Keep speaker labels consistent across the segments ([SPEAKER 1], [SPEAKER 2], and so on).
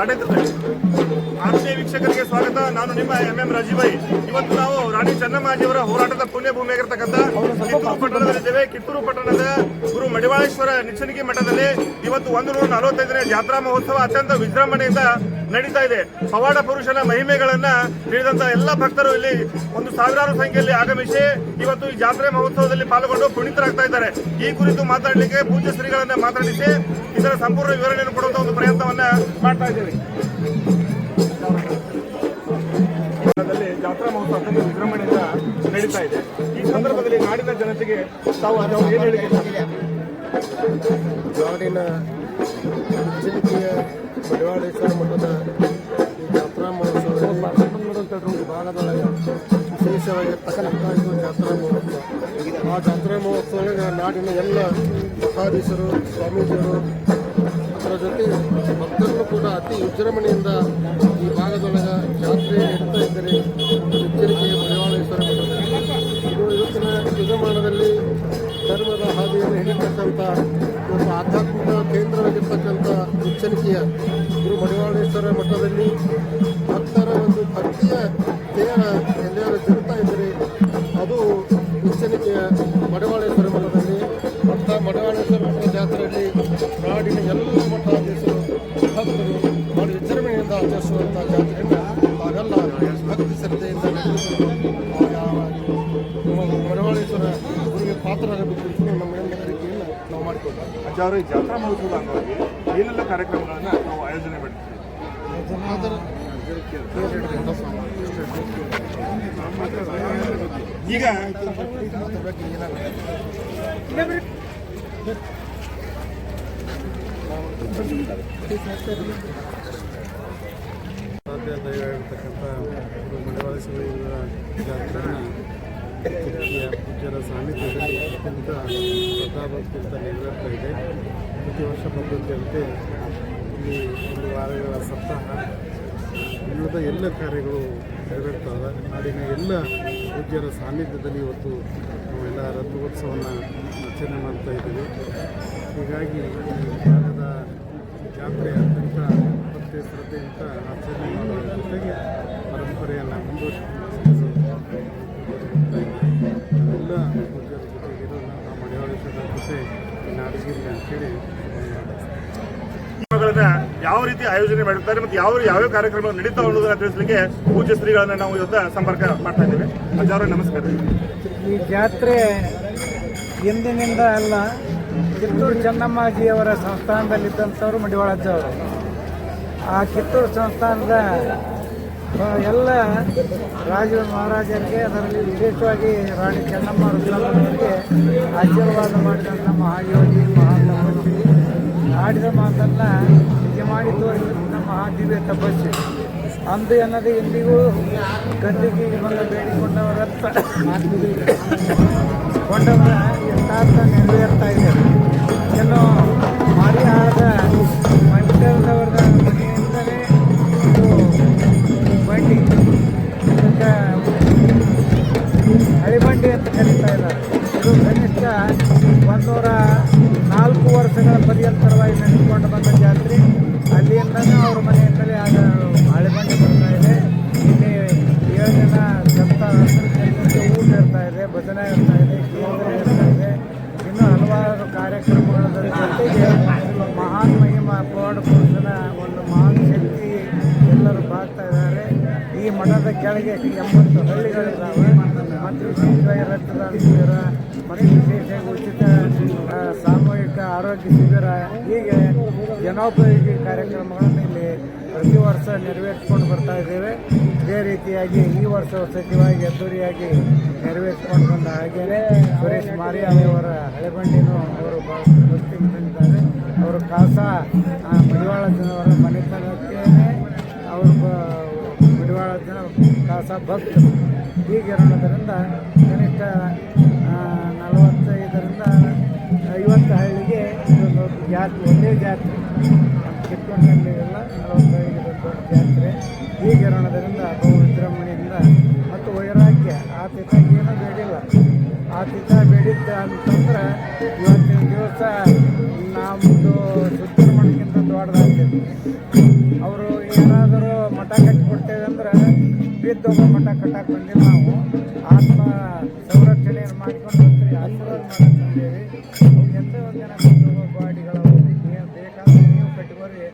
[SPEAKER 1] ಆತ್ಮೀಯ ವೀಕ್ಷಕರಿಗೆ ಸ್ವಾಗತ. ನಾನು ನಿಮ್ಮ MM ರಾಜೀಭಾಯಿ. ಇವತ್ತು ನಾವು ರಾಣಿ ಚೆನ್ನಮ್ಮಾಜಿಯವರ ಹೋರಾಟದ ಪುಣ್ಯ ಭೂಮಿಯಾಗಿರ್ತಕ್ಕಂಥ ಕಿತ್ತೂರು ಪಟ್ಟಣದಲ್ಲಿದ್ದೇವೆ. ಕಿತ್ತೂರು ಪಟ್ಟಣದ ಗುರು ಮಡಿವಾಳೇಶ್ವರ ನಿಚ್ಚಣಿಗೆ ಮಠದಲ್ಲಿ ಇವತ್ತು 145ನೇ ಜಾತ್ರಾ ಮಹೋತ್ಸವ ಅತ್ಯಂತ ವಿಜೃಂಭಣೆಯಿಂದ ನಡೀತಾ ಇದೆ. ಪವಾಡ ಪುರುಷನ ಮಹಿಮೆಗಳನ್ನ ತಿಳಿದಂತ ಎಲ್ಲ ಭಕ್ತರು ಇಲ್ಲಿ ಒಂದು ಸಾವಿರಾರು ಸಂಖ್ಯೆಯಲ್ಲಿ ಆಗಮಿಸಿ ಇವತ್ತು ಈ ಜಾತ್ರೆ ಮಹೋತ್ಸವದಲ್ಲಿ ಪಾಲ್ಗೊಂಡು ಪುನೀತರಾಗ್ತಾ ಇದ್ದಾರೆ. ಈ ಕುರಿತು ಮಾತಾಡಲಿಕ್ಕೆ ಪೂಜ್ಯ ಶ್ರೀಗಳನ್ನ ಮಾತಾಡಿಸಿ ಇದರ ಸಂಪೂರ್ಣ ವಿವರಣೆಯನ್ನು ಕೊಡುವಂತ ಒಂದು ಪ್ರಯತ್ನವನ್ನ ಮಾಡ್ತಾ ಇದ್ದೇವೆ. ಜಾತ್ರಾ ಮಹೋತ್ಸವ ಅತ್ಯಂತ ವಿಜೃಂಭಣೆಯಿಂದ ನಡೀತಾ ಇದೆ. ಈ ಸಂದರ್ಭದಲ್ಲಿ ನಾಡಿನ ಜನತೆಗೆ ತಾವು ಏನು ಹೇಳಿಕೆ?
[SPEAKER 2] ನಾಡಿನ ಚಿಲಿಕೆಯ ಮಡಿವಾಳೇಶ್ವರ ಮಠದ ಈ ಜಾತ್ರಾ ಮಹೋತ್ಸವದಲ್ಲಿ ಭಾಗದೊಳಗೆ ವಿಶೇಷವಾಗಿರ್ತಕ್ಕಂಥ ಇದು ಜಾತ್ರಾ ಮಹೋತ್ಸವ. ಆ ಜಾತ್ರಾ ಮಹೋತ್ಸವಕ್ಕೆ ನಾಡಿನ ಎಲ್ಲ ಮಠಾಧೀಶರು, ಸ್ವಾಮೀಜಿಯರು, ಅದರ ಜೊತೆ ಭಕ್ತರನ್ನು ಕೂಡ ಅತಿ ವಿಜೃಂಭಣೆಯಿಂದ ಈ ಭಾಗದೊಳಗೆ ಜಾತ್ರೆ ನಡೀತಾ ಇದ್ದರೆ ಎಚ್ಚರಿಕೆಯ ಮಡಿವಾಳೇಶ್ವರ ಮಠದಲ್ಲಿ ಇದು ಇವತ್ತಿನ ಯುಗಮಾನದಲ್ಲಿ ಧರ್ಮದ ಹಾದಿಯನ್ನು ಹಿಡಿತಕ್ಕಂಥ ಒಂದು ಆಧ್ಯಾತ್ಮಿಕ ಕೇಂದ್ರವಾಗಿರ್ತಕ್ಕಂಥ ಎಚ್ಚರಿಕೆಯ ಗುರು ಮಡಿವಾಳೇಶ್ವರ ಮಠದಲ್ಲಿ ಭಕ್ತರ ಒಂದು ಭಕ್ತಿಯ ದೇಹ ಎಲ್ಲರೂ ಜರುತ್ತಾ ಇದ್ದರೆ ಅದು ಎಚ್ಚರಿಕೆಯ ಮಡಿವಾಳೇಶ್ವರ ಮಠದಲ್ಲಿ. ಮತ್ತು ಮಡಿವಾಳೇಶ್ವರ ಮಠದ ಜಾತ್ರೆಯಲ್ಲಿ ನಾಡಿನ ಎಲ್ಲ ಮಠಾಧೀಶರು ಭಕ್ತರು ಮಾಡಿ ವಿಜೃಂಭಣೆಯಿಂದ ಆಚರಿಸುವಂಥ ಜಾತ್ರೆಯನ್ನು ಹಾಗೆಲ್ಲ ಭಕ್ತಿ ಶ್ರದ್ಧೆಯಿಂದ ನಡೆದುಕೊಂಡು ಮಡಿವಾಳೇಶ್ವರ ಗುರುವಿಗೆ ಪಾತ್ರರಾಗಬೇಕೆಂದು ನಮ್ಮ ಅರಿಕೆಯನ್ನು ನಾವು ಮಾಡಿಕೊಳ್ತೇವೆ.
[SPEAKER 1] ಅಜ್ಜಾವರು, ಈ ಜಾತ್ರಾ ಮಹೋತ್ಸವದ ಅಂಗವಾಗಿ ಏನೆಲ್ಲ ಕಾರ್ಯಕ್ರಮಗಳನ್ನು ನಾವು ಆಯೋಜನೆ ಮಾಡಿರ್ತೀವಿ? ಈಗ
[SPEAKER 2] ದೈವವಾಗಿರ್ತಕ್ಕಂಥ ಗುರು ಮಡಿವಾಳೇಶ್ವರ ಜಾತ್ರೆಯನ್ನು ಪೂಜ್ಯರ ಸಾನ್ನಿಧ್ಯದಲ್ಲಿ ಅತ್ಯಂತ ಶ್ರದ್ಧಾಭಕ್ತಿಯಿಂದ ನೆರವೇರ್ತಾ ಇದೆ. ಪ್ರತಿ ವರ್ಷ ಪದ್ಧತಿಯಂತೆ ಇಲ್ಲಿ ಒಂದು ವಾರಗಳ ಸಪ್ತಾಹ ಇನ್ನುಳಿದ ಎಲ್ಲ ಕಾರ್ಯಗಳು ನೆರವೇರ್ತವೆ. ನಾಡಿನ ಎಲ್ಲ ಪೂಜ್ಯರ ಸಾನ್ನಿಧ್ಯದಲ್ಲಿ ಇವತ್ತು ನಾವೆಲ್ಲ ರಥೋತ್ಸವವನ್ನು ಆಚರಣೆ ಮಾಡ್ತಾ ಇದ್ದೀವಿ. ಹೀಗಾಗಿ ಈ ಭಾಗದ ಜಾತ್ರೆ ಅತ್ಯಂತ ಭಕ್ತಿ ಶ್ರದ್ಧೆಯಿಂದ ಆಚರಣೆ ಮಾಡುವ ಜೊತೆಗೆ ಪರಂಪರೆಯನ್ನು ಮುಂದುವರಿಸಿಕೊಂಡು ಎಲ್ಲ ಪೂಜ್ಯರ ಜೊತೆಗಿರೋ ಆ ಮಡಿವಾಳೇಶ್ವರ ಜೊತೆ ನಾಡಿಗಿರಲಿ ಅಂತೇಳಿ
[SPEAKER 1] ಯಾವ ರೀತಿ ಆಯೋಜನೆ ಮಾಡಿರ್ತಾರೆ ಮತ್ತು ಯಾವ್ಯಾವ ಕಾರ್ಯಕ್ರಮಗಳು ನಡೀತಾ ಅನ್ನೋದನ್ನ ತಿಳಿಸಲಿಕ್ಕೆ ಪೂಜ್ಯ ಶ್ರೀಗಳನ್ನ ನಾವು ಇವತ್ತು ಸಂಪರ್ಕ ಮಾಡ್ತಾ ಇದ್ದೇವೆ. ಅಜ್ಜಾವ್ರೆ ನಮಸ್ಕಾರ.
[SPEAKER 3] ಈ ಜಾತ್ರೆ ಎಂದಿನಿಂದ ಅಲ್ಲ, ಕಿತ್ತೂರು ಚೆನ್ನಮ್ಮಾಜಿಯವರ ಸಂಸ್ಥಾನದಲ್ಲಿದ್ದಂಥವ್ರು ಮಡಿವಾಳಜ್ಜವರು. ಆ ಕಿತ್ತೂರು ಸಂಸ್ಥಾನದ ಎಲ್ಲ ರಾಜ ಮಹಾರಾಜರಿಗೆ, ಅದರಲ್ಲಿ ವಿಶೇಷವಾಗಿ ರಾಣಿ ಚೆನ್ನಮ್ಮ ರುದ್ರಮ್ಮನವರಿಗೆ ಆಶೀರ್ವಾದ ಮಾಡಿದಂಥ ಮಹಾಯೋಗಿ, ಮಹಾತಪಸ್ವಿ, ಆಡಿದ ಮಾತನ್ನು ನಿಜ ಮಾಡಿ ತೋರಿಸಿದ ಮಹಾದಿವ್ಯ ತಪಸ್ವಿ. ಅಂದು ಎನ್ನದೇ ಎಂದಿಗೂ ಗದ್ದಿಗೆ ಬಂದು ಬೇಡಿಕೊಂಡವರತ್ತ ಕೊಂಡವರ ಯಥಾರ್ಥ ನೆರವೇರ್ತಾ ಇದೆ. ಇನ್ನು ಮರಿಯಾದ ಮಂಟಲದವರ ಮನೆಯಿಂದಲೇ ಇದು ಬಂಡಿ, ಇದಕ್ಕೆ ಹಳಿಬಂಡಿ ಅಂತ ಕರೀತಾ ಇದ್ದಾರೆ. ಇದು ಕನಿಷ್ಠ 104 ವರ್ಷಗಳ ಪರ್ಯಂತರವಾಗಿ ನಡೆದುಕೊಂಡು ಬಂದ ಜಾತ್ರೆ. ಅಲ್ಲಿಂದಲೇ ಅವ್ರ ಮನೆಯಿಂದಲೇ ಆಗ ಹಳಿಬಂಡಿ ಬರ್ತಾ ಇದೆ. ಇಲ್ಲಿ 7 ದಿನ ಊಟ ಇರ್ತಾ ಇದೆ, ಭಜನೆ ಇರ್ತಾ ಇದೆ, ಕೇಂದ್ರ ಇರ್ತಾ ಇದೆ, ಇನ್ನೂ ಹಲವಾರು ಕಾರ್ಯಕ್ರಮಗಳ ಜೊತೆಗೆ ಮಹಾನ್ ಮಹಿಮಾ ಪವಾಡ ಪುರುಷನ ಒಂದು ಮಹಾನ್ ಶಕ್ತಿ ಎಲ್ಲರೂ ಬಾಗ್ತಾ ಇದ್ದಾರೆ. ಈ ಮಠದ ಕೆಳಗೆ 80 ಹಳ್ಳಿಗಳಿದ್ದಾವೆ. ಮತ್ತು ವಿಶೇಷವಾಗಿ ರಕ್ತದಾನ ಶಿಬಿರ ಮತ್ತು ವಿಶೇಷವಾಗಿ ಉಚಿತ ಸಾಮೂಹಿಕ ಆರೋಗ್ಯ ಶಿಬಿರ, ಹೀಗೆ ಜನೋಪಯೋಗಿ ಕಾರ್ಯಕ್ರಮಗಳನ್ನು ಇಲ್ಲಿ ಪ್ರತಿ ವರ್ಷ ನೆರವೇರಿಸಿಕೊಂಡು ಬರ್ತಾ ಇದ್ದೇವೆ. ಇದೇ ರೀತಿಯಾಗಿ ಈ ವರ್ಷ ಸಚಿವವಾಗಿ ಅದ್ದೂರಿಯಾಗಿ ನೆರವೇರಿಸಿಕೊಂಡು ಬಂದ ಹಾಗೆಯೇ ಸುರೇಶ್ ಮಾರಿಯಾಮಿಯವರ ಹಳೆಬಂಡಿನೂ ಅವರು ಭಕ್ತಿಗೆ ತಂದಿದ್ದಾರೆ. ಅವರು ಕಾಸಾ ಮಡಿವಾಳಜ್ಜನವರ ಮನೆತನಕ್ಕೇನೆ ಅವರು ಮಡಿವಾಳಜ್ಜನ ಕಾಸಾ ಭಕ್ತರು. ಹೀಗಿರೋದ್ರಿಂದ ಕನಿಷ್ಠ 45ರಿಂದ 50 ಹಳ್ಳಿಗೆ ಇದೊಂದು ಜಾತ್ರೆ, ಒಂದೇ ಜಾತ್ರೆ. ಕಿತ್ತೂರಿನಲ್ಲಿ ಎಲ್ಲ 45 ದೊಡ್ಡ ಜಾತ್ರೆ. ಹೀಗಿರೋದ್ರಿಂದ ಬಹು ವಿಜೃಂಭಣೆಯಿಂದ ಮತ್ತು ವೈರಾಗ್ಯ ಆತಿಥ ಏನೂ ಬೇಡಿಲ್ಲ. ಆತಿಥ ಬೇಡಿದ್ದ ಅಂತಂದ್ರೆ ಇವತ್ತಿನ ದಿವಸ ನಮ್ಮದು ಸುಬ್ರಹ್ಮಣ್ಯಕ್ಕಿಂತ ದೊಡ್ಡದಾಗ್ತದೆ. ಅವರು ಬಿದ್ದೋಗೋ ಮಟ್ಟ ಕಟ್ಟಕ್ಕೆ ಬಂದಿಲ್ಲ. ನಾವು ಆತ್ಮ ಸಂರಕ್ಷಣೆಯನ್ನು ಮಾಡ್ಕೊಂಡು ಬರ್ತೀವಿ, ಆಶೀರ್ವಾದ ಮಾಡಕ್ಕೆ ಬಂದೇವಿ. ಎಂತ ಒಂದು ಜನ ಬಿದ್ದೋಗೋ ಗಾಡಿಗಳು ಏನು ಬೇಕಾದ್ರೆ ನೀವು ಕಟ್ಟಿಬರ್ರಿ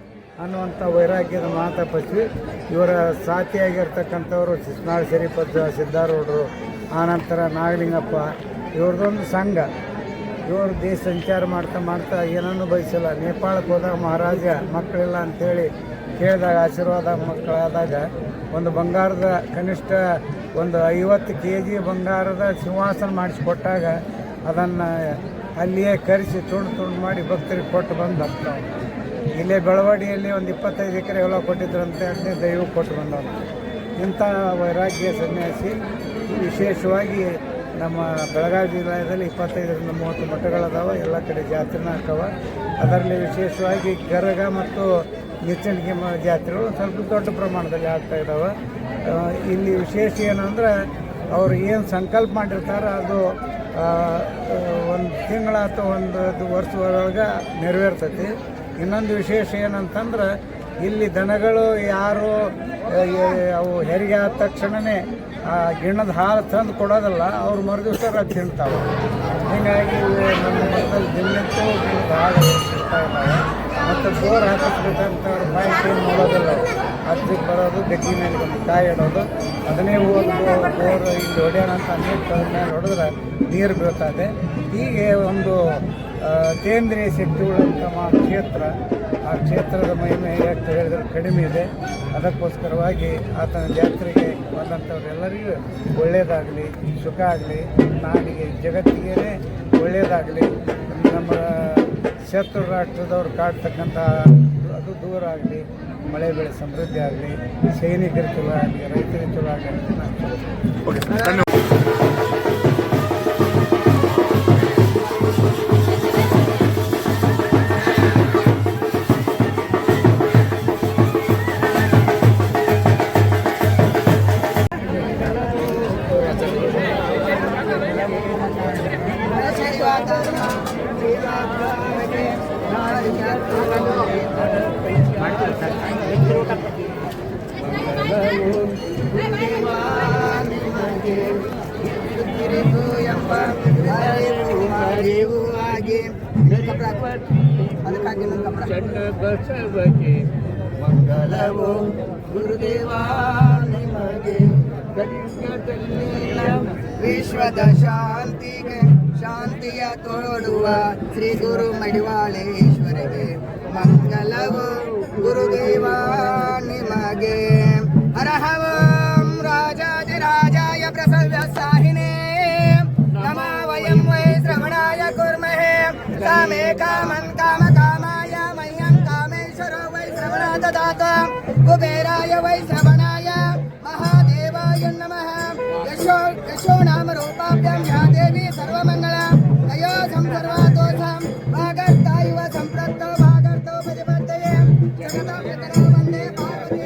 [SPEAKER 3] ಅನ್ನುವಂಥ ವೈರಾಗ್ಯದ ಮಾತಪ್ಪಸಿ ಇವರ ಸಾಥಿಯಾಗಿರ್ತಕ್ಕಂಥವ್ರು ಸಿಸ್ನಾಳ್ ಶರೀಫಜ್ಜ, ಸಿದ್ದಾರೂಢರು, ಆನಂತರ ನಾಗಲಿಂಗಪ್ಪ, ಇವ್ರದ್ದೊಂದು ಸಂಘ. ಇವರು ದೇಶ ಸಂಚಾರ ಮಾಡ್ತಾ ಏನನ್ನೂ ಬಯಸಿಲ್ಲ. ನೇಪಾಳಕ್ಕೆ ಹೋದಾಗ ಮಹಾರಾಜ ಮಕ್ಕಳಿಲ್ಲ ಅಂಥೇಳಿ ಕೇಳಿದಾಗ ಆಶೀರ್ವಾದ ಮಕ್ಕಳಾದಾಗ ಒಂದು ಬಂಗಾರದ ಕನಿಷ್ಠ ಒಂದು 50 kg ಬಂಗಾರದ ಸಿಂಹಾಸನ ಮಾಡಿಸಿಕೊಟ್ಟಾಗ ಅದನ್ನು ಅಲ್ಲಿಯೇ ಕರೆಸಿ ತುಂಡು ಮಾಡಿ ಭಕ್ತರಿಗೆ ಕೊಟ್ಟು ಬಂದು ಬರ್ತಾವೆ. ಇಲ್ಲೇ ಬೆಳವಾಡಿಯಲ್ಲಿ ಒಂದು 25 ಎಕರೆ ಹೊಲ ಕೊಟ್ಟಿದ್ರಂತೆ, ಅದನ್ನೇ ದೈವ ಕೊಟ್ಟು ಬಂದವನು. ಇಂಥ ವೈರಾಗ್ಯ ಸನ್ಯಾಸಿ. ವಿಶೇಷವಾಗಿ ನಮ್ಮ ಬೆಳಗಾವಿ ಜಿಲ್ಲೆಯಲ್ಲಿ 25ರಿಂದ 30 ಮಠಗಳದಾವೆ. ಎಲ್ಲ ಕಡೆ ಜಾತ್ರೆನ ಹಾಕವ. ಅದರಲ್ಲಿ ವಿಶೇಷವಾಗಿ ಗರಗ ಮತ್ತು ನಿಚ್ಚಣಿಗೆ ಜಾತ್ರೆಗಳು ಸ್ವಲ್ಪ ದೊಡ್ಡ ಪ್ರಮಾಣದಲ್ಲಿ ಆಗ್ತಾ ಇದ್ದಾವೆ. ಇಲ್ಲಿ ವಿಶೇಷ ಏನು ಅಂದ್ರೆ ಅವರು ಏನು ಸಂಕಲ್ಪ ಮಾಡಿರ್ತಾರೆ ಅದು ಒಂದು ತಿಂಗಳ ಅಥವಾ ಒಂದು ವರ್ಷದೊಳಗೆ ನೆರವೇರ್ತೈತಿ. ಇನ್ನೊಂದು ವಿಶೇಷ ಏನಂತಂದ್ರೆ ಇಲ್ಲಿ ದನಗಳು ಯಾರು ಅವು ಹೆರಿಗೆ ಆದ ತಕ್ಷಣವೇ ಗಿಣ್ಣದ ಹಾಲು ತಂದು ಕೊಡೋದಲ್ಲ, ಅವ್ರು ಮರುದಿವ್ಸ ತಿಂತಾವೆ. ಹೀಗಾಗಿ ನಮ್ಮ ಮಠದಲ್ಲಿ ದಿನನಿತ್ಯ ಗಿಣ್ಣದ ಹಾಲು ತಿಂತಾ ಇದ್ದಾವೆ. ಮತ್ತು ಬೋರ್ ಹಾಕಿಸ್ಬೇಕಂತ ಅವ್ರು ಬಾಯಿ ನೋಡೋದಿಲ್ಲ. ಅಜ್ಜಿಗೆ ಬರೋದು ಗಟ್ಟಿ ಮೇಲೆ ಒಂದು ಕಾಯಿ ಇಡೋದು, ಅದನ್ನೇ ಹೋಗಿ ಬೋರ್ ಇಲ್ಲಿ ಹೊಡೆಯೋಣ ಅಂತ ನೀರು ಕಳೆದ ಮೇಲೆ ಹೊಡೆದ್ರೆ ನೀರು ಬೀಳ್ತದೆ. ಹೀಗೆ ಒಂದು ಕೇಂದ್ರೀಯ ಶಕ್ತಿಗಳಂಥ ಕ್ಷೇತ್ರ. ಆ ಕ್ಷೇತ್ರದ ಮಹಿಮೆ ಎಷ್ಟು ಹೇಳಿದ್ರೆ ಕಡಿಮೆ ಇದೆ. ಅದಕ್ಕೋಸ್ಕರವಾಗಿ ಆತನ ಜಾತ್ರೆಗೆ ಬಂದಂಥವ್ರೆಲ್ಲರಿಗೂ ಒಳ್ಳೆಯದಾಗಲಿ, ಸುಖ ಆಗಲಿ, ನಾಡಿಗೆ ಜಗತ್ತಿಗೆ ಒಳ್ಳೆಯದಾಗಲಿ. ನಮ್ಮ ಶತ್ರು ರಾಷ್ಟ್ರದವ್ರು ಕಾಡ್ತಕ್ಕಂಥ ಅದು ದೂರ ಆಗಲಿ, ಮಳೆ ಬೆಳೆ ಸಮೃದ್ಧಿ ಆಗಲಿ, ಸೈನಿಕರ ಚಲೋ ಆಗಲಿ, ರೈತರ ಚಲೋ ಆಗಲಿ ಅಂತ ನಾನು
[SPEAKER 1] ಓಕೆ ಸರ್, ಧನ್ಯವಾದ.
[SPEAKER 3] ಮಂಗಲವು ಗುರುದೇವ ನಿಮಗೆ, ವಿಶ್ವದ ಶಾಂತಿಗೆ ಶಾಂತಿಯ ತೋಡುವ ಶ್ರೀ ಗುರು ಮಡಿವಾಳೇಶ್ವರಿಗೆ ಮಂಗಲವು ಗುರುದೇವ ನಿಮಗೆ. ಹರಹವ ರಾಜಾಯ ಪ್ರಸವ್ಯಸಾಹಿನೇ ನಮೋ ವಯಂ ವೈ ಶ್ರವಣಾಯ ಕುರ್ಮಹೇ ಕಾಮೇ ಕಾಮನ್ ಕಾಮಾಯ ಮಹ್ಯಂ ಕಾಮೇಶ್ವರೋ ವೈ ಶ್ರವಣ ದದಾತ ಕುಬೇರಾಯ ವೈ ಶ್ರವಣಾಯ ಮಹಾದೇವಾಯ ನಮಃ. ಯಶೋ ನಾಮ ರೂಪಾಭ್ಯಾಂ ಯಾ ದೇವಿ ಸರ್ವಮಂಗಳ ಅಯೋ ಸಂಸರ್ವಾದೋಷಂ ಭಾಗರ್ತ ಇವ ಸಂಪ್ರತ್ತೋ ಭಾಗರ್ತೋ ಪರಿವರ್ತಯೇ ಜಗತೋ ಪಿತರೋ ವಂದೇ ಪಾರ್ವತಿ